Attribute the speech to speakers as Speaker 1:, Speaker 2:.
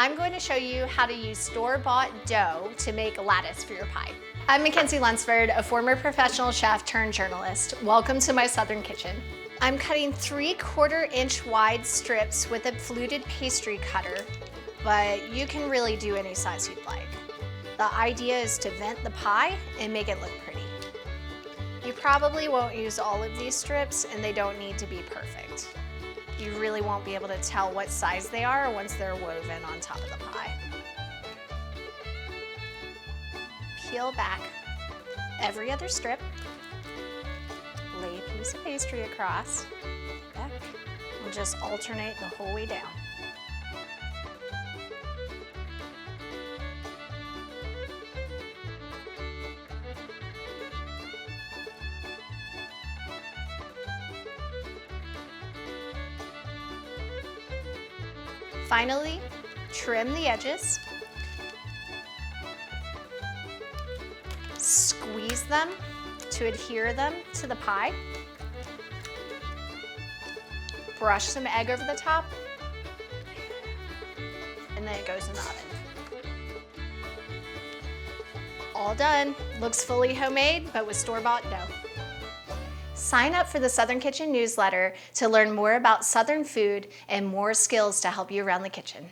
Speaker 1: I'm going to show you how to use store-bought dough to make lattice for your pie. I'm Mackenzie Lunsford, a former professional chef turned journalist. Welcome to my Southern kitchen. I'm cutting 3/4 inch wide strips with a fluted pastry cutter, but you can really do any size you'd like. The idea is to vent the pie and make it look pretty. You probably won't use all of these strips, and they don't need to be perfect. You really won't be able to tell what size they are once they're woven on top of the pie. Peel back every other strip, lay a piece of pastry across, back, and just alternate the whole way down. Finally, trim the edges, squeeze them to adhere them to the pie, brush some egg over the top, and then it goes in the oven. All done. Looks fully homemade, but with store-bought dough. Sign up for the Southern Kitchen newsletter to learn more about Southern food and more skills to help you around the kitchen.